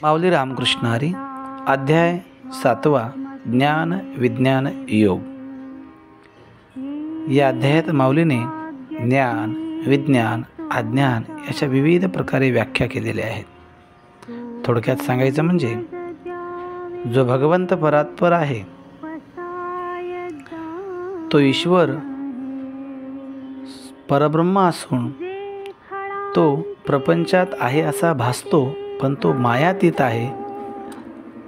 माऊली रामकृष्ण हरी. अध्याय 7. ज्ञान विज्ञान योग. या अध्यायात माऊलीने ज्ञान, विज्ञान, अज्ञान याच्या विविध प्रकारे व्याख्या केलेल्या आहेत. थोडक्यात सांगायचं म्हणजे जो भगवंत परात्पर आहे तो ईश्वर परब्रह्म असून तो प्रपंचात आहे असा भासतो, पण तो मायातीत आहे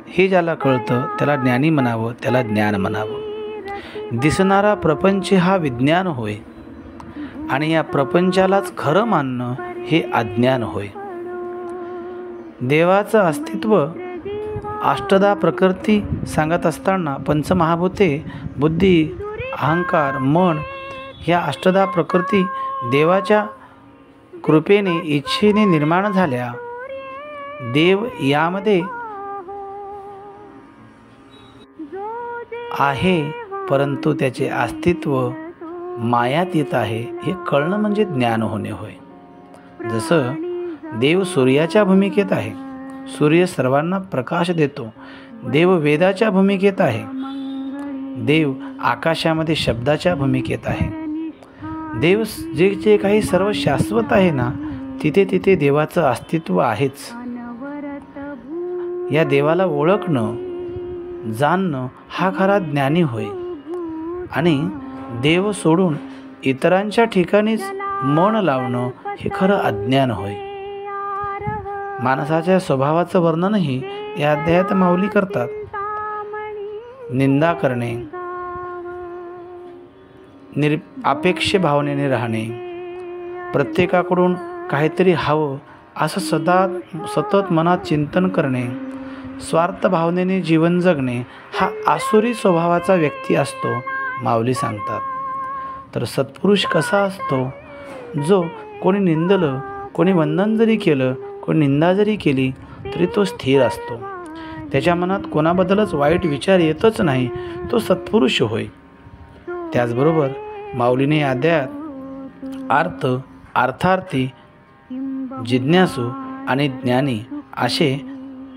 हे ज्याला कळतं त्याला ज्ञानी म्हणावं, त्याला ज्ञान म्हणावं. दिसणारा प्रपंच हा विज्ञान होय आणि या प्रपंचालाच खरं मानणं हे अज्ञान होय. देवाचं अस्तित्व अष्टदा प्रकृती सांगत असताना पंचमहाभूते, बुद्धी, अहंकार, मन ह्या अष्टदा प्रकृती देवाच्या कृपेने, इच्छेने निर्माण झाल्या. देव यामध्ये आहे, परंतु त्याचे अस्तित्व मायातीत आहे हे कळणं म्हणजे ज्ञान होणे होय. जसं देव सूर्याच्या भूमिकेत आहे, सूर्य सर्वांना प्रकाश देतो. देव वेदाच्या भूमिकेत आहे, देव आकाशामध्ये शब्दाच्या भूमिकेत आहे. देव जे काही सर्व शाश्वत आहे ना, तिथे तिथे देवाचं अस्तित्व आहेच. या देवाला ओळखणं, जाणणं हा खरा ज्ञानी होय. आणि देव सोडून इतरांच्या ठिकाणीच मन लावणं हे खरं अज्ञान होय. माणसाच्या स्वभावाचं वर्णनही या अध्यायात माऊली करतात. निंदा करणे, अपेक्ष भावनेने राहणे, प्रत्येकाकडून काहीतरी हवं असं सतत मनात चिंतन करणे, स्वार्थ भावनेने जीवन जगणे हा आसुरी स्वभावाचा व्यक्ती असतो माऊली सांगतात. तर सत्पुरुष कसा असतो? जो कोणी निंदलं, कोणी वंदन जरी केलं, कोणी निंदा जरी केली तरी तो स्थिर असतो. त्याच्या मनात कोणाबद्दलच वाईट विचार येतच नाही, तो सत्पुरुष होय. त्याचबरोबर माऊलीने अध्यायात अर्थ, अर्थार्थी, जिज्ञासू आणि ज्ञानी असे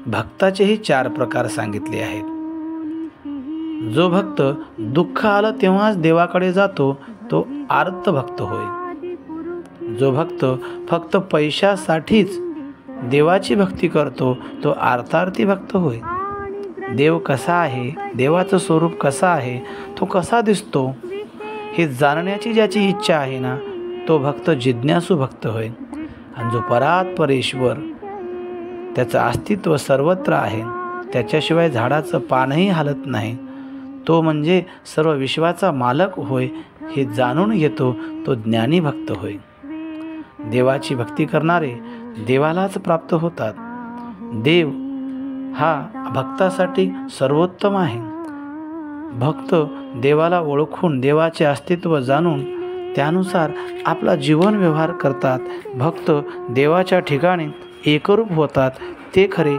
भक्ताचेही 4 प्रकार सांगितले आहेत. जो भक्त दुःख आलं तेव्हाच देवाकडे जातो तो आर्त भक्त होय. जो भक्त फक्त पैशासाठीच देवाची भक्ती करतो तो अर्थार्थी भक्त होय. देव कसा आहे, देवाचं स्वरूप कसं आहे, तो कसा दिसतो हे जाणण्याची ज्याची इच्छा आहे ना, तो भक्त जिज्ञासू भक्त होय. आणि जो परात्परेश्वर, त्याचं अस्तित्व सर्वत्र आहे, त्याच्याशिवाय झाडाचं पानही हालत नाही, तो म्हणजे सर्व विश्वाचा मालक होय हे जाणून घेतो तो ज्ञानी भक्त होय. देवाची भक्ती करणारे देवालाच प्राप्त होतात. देव हा भक्तासाठी सर्वोत्तम आहे. भक्त देवाला ओळखून, देवाचे अस्तित्व जाणून त्यानुसार आपला जीवन व्यवहार करतात. भक्त देवाच्या ठिकाणी एकरूप होतात, ते खरे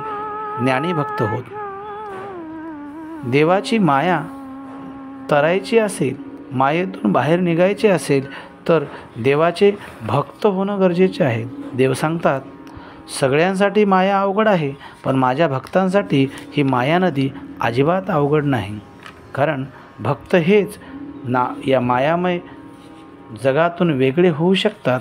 ज्ञानी भक्त होत. देवाची माया तरायची असेल, मायेतून बाहेर निघायचे असेल तर देवाचे भक्त होणं गरजेचे आहे. देव सांगतात, सगळ्यांसाठी माया अवघड आहे, पण माझ्या भक्तांसाठी ही माया नदी अजिबात अवघड नाही. कारण भक्त हेच या मायामय जगातून वेगळे होऊ शकतात.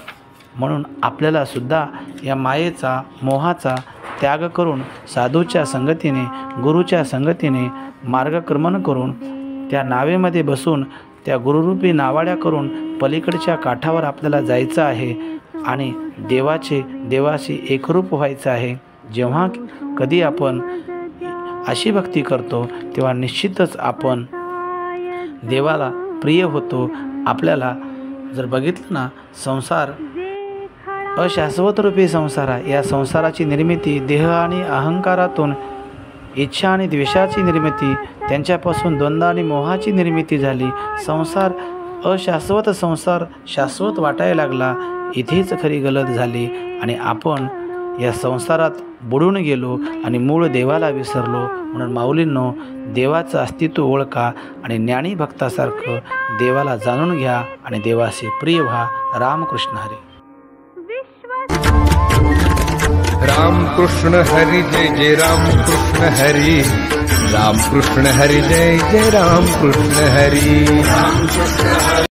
म्हणून आपल्याला सुद्धा या मायेचा, मोहाचा त्याग करून साधूच्या संगतीने, गुरुच्या संगतीने मार्गक्रमण करून, त्या नावेमध्ये बसून, त्या गुरुरूपी नावाड्या करून पलीकडच्या काठावर आपल्याला जायचं आहे आणि देवाशी एकरूप व्हायचं आहे. जेव्हा कधी आपण अशी भक्ती करतो तेव्हा निश्चितच आपण देवाला प्रिय होतो. आपल्याला जर बघितलं ना, संसार अशाश्वत रूपी संसार आहे. या संसाराची निर्मिती देह आणि अहंकारातून, इच्छा आणि द्वेषाची निर्मिती, त्यांच्यापासून द्वंद्व आणि मोहाची निर्मिती झाली. संसार अशाश्वत संसार शाश्वत वाटायला लागला. इथेच खरी गलत झाली आणि आपण या संसारात बुडून गेलो आणि मूळ देवाला विसरलो. म्हणून माऊलींनो, देवाचं अस्तित्व ओळखा आणि ज्ञानी भक्तासारखं देवाला जाणून घ्या आणि देवाशी प्रिय व्हा. रामकृष्ण हरी. राम कृष्ण हरी जय जय राम कृष्ण हरी, राम कृष्ण हरी जय जय राम कृष्ण हरी.